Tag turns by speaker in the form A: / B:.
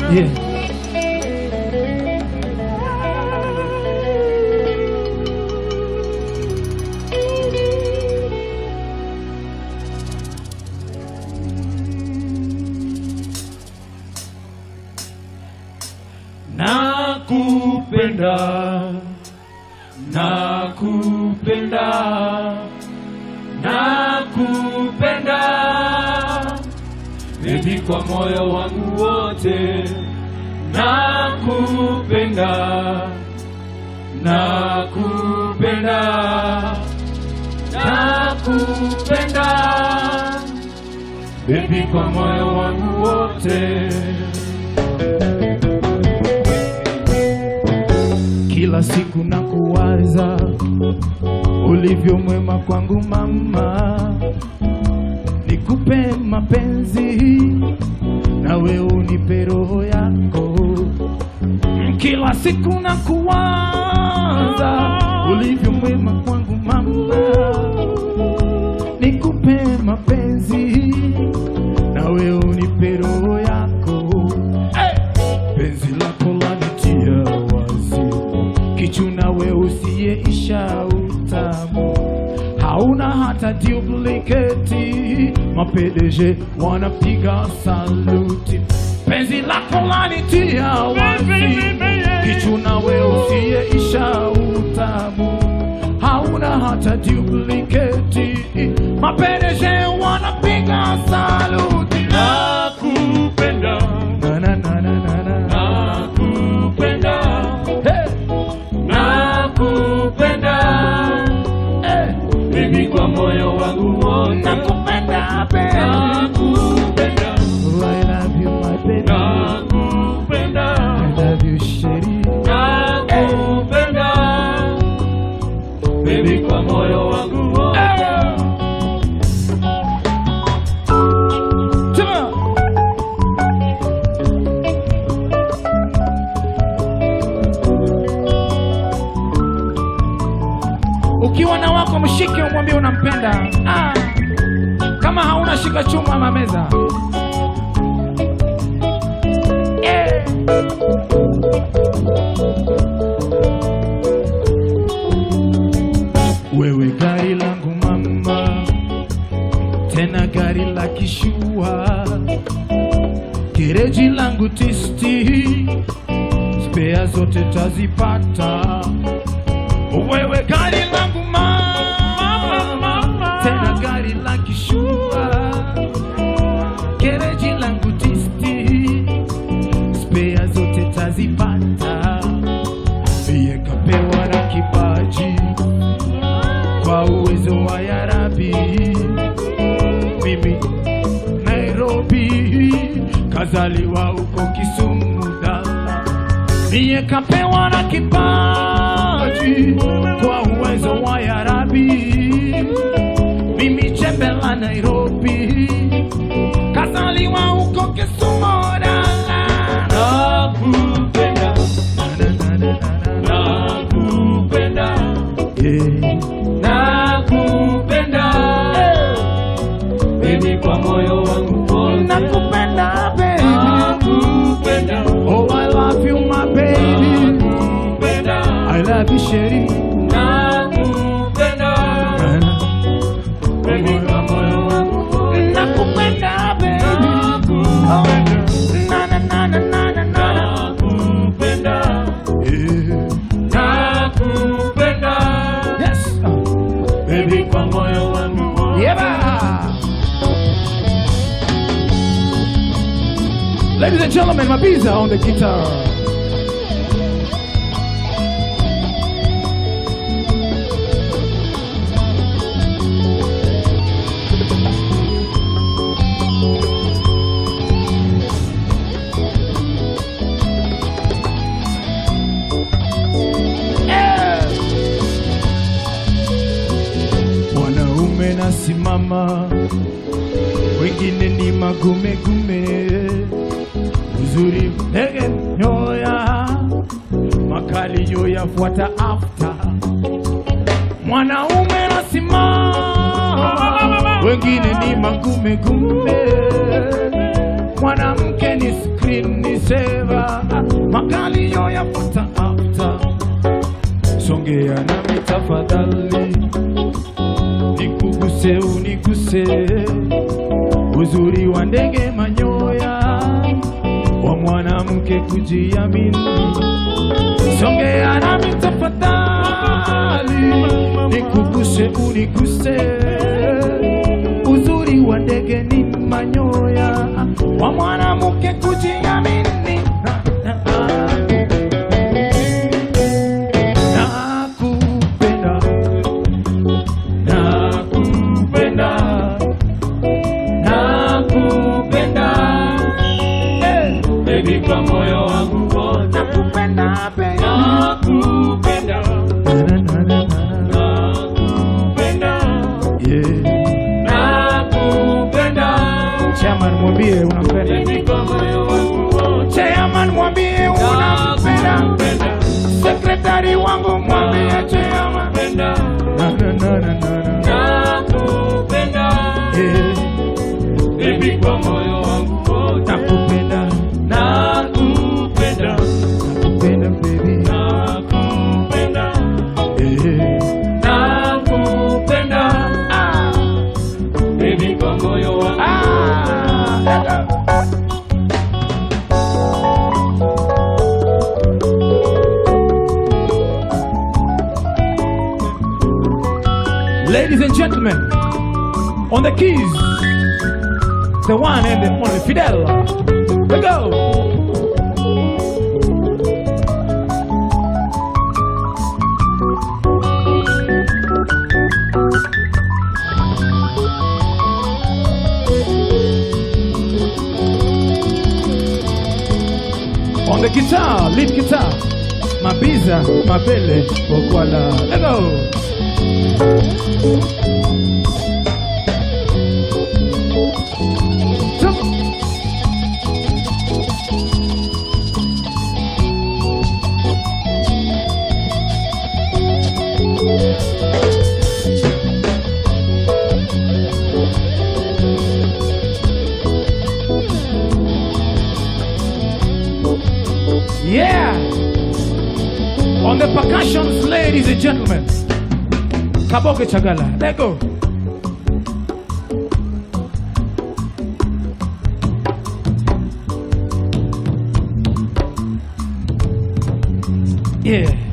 A: Yeah. Nakupenda, nakupenda, nakupenda, baby, kwa moyo wangu wote. Nakupenda, nakupenda, nakupenda, baby, kwa moyo wangu wote. Kila siku nakuwaza ulivyo mwema kwangu mama, nikupe mapenzi nawe unipe roho yako. Kila siku nakuwaza ulivyo mwema kwangu mama, nikupe mapenzi nawe unipe roho yako. Penzi lako lanitia kichuna we usiyeisha utamu, hauna hata duplicate, mapedeje wanapiga saluti. Penzi lako lanitia wazi, kichuna we usiyeisha utamu, hauna hata duplicate, mapedeje wanapiga saluti. Nakupenda, na na na na na na, nakupenda, hey. Nakupenda, baby, kwa moyo wangu wote. Nakupenda, baby, nakupenda, oh, I love you my baby. Nakupenda, I love you sheri. Nakupenda, baby, kwa moyo wangu wote. Ukiwa na wako mshike umwambie unampenda. Kama hauna shika chuma ama meza. Wewe gari langu mama, tena gari la kishua, gereji langu tisti, spea zote tazipata. Wewe gari langu mama, tena gari la kishua, gereji langu tisti, spea zote tazipata. Yeye kapewa na kipaji kwa uwezo wa ya Rabbi, mimi Nairobi, kazaliwa huko Kisumu Dala. Yeye kapewa na kipaji kwa uwezo wa ya Rabbi, mimi chembe la Nairobi, kazaliwa huko Kisumu Dala. Nakupenda, nakupenda, yeah. Nakupenda, baby, kwa moyo wangu wote. Nakupenda, baby, nakupenda, oh, I love you my baby. Nakupenda, I love you sheri. Nakupenda, baby, kwa moyo wangu wote. Nakupenda, baby, nakupenda, na na na na na na na. Nakupenda, nakupenda, yes, baby, kwa moyo wangu wote. Yeah. Ladies and gentlemen, Mabiza on the guitar. Wanaume nasimama, wengine ni magume gume, uzuri mbege nyoya, makali yo yafuata after. Mwanaume nasimama, wengine ni magume gume. Mwanamke ni screen ni saver, makali yo yafuata after. Songea nami tafadhali, nikuguse uniguse, uzuri wa ndege manyoya wa mwanamke kujiamini. Songea nami tafadhali, nikuguse uniguse, uzuri wa ndege ni manyoya wa mwanamke kujiamini.
B: Kwa moyo wangu wote
A: nakupenda baby,
B: nakupenda, nakupenda, nakupenda.
A: Chairman mwambie unampenda.
B: Baby kwa moyo wangu wote.
A: Chairman mwambie unampenda. Secretary wangu mwambie chairman.
B: Nakupenda. Baby kwa moyo wangu wote.
A: Nakupenda.
B: Nakupenda.
A: Nakupenda baby.
B: Nakupenda. Nakupenda. Baby kwa moyo wangu.
A: Ladies and gentlemen, on the keys, the one and the only Fidel. Let's go. On the guitar, lead guitar, Mabiza, Mabele, Bokwala. Let's go. Yeah! On the percussions, ladies and gentlemen, Kaboke Chagala, let go. Yeah.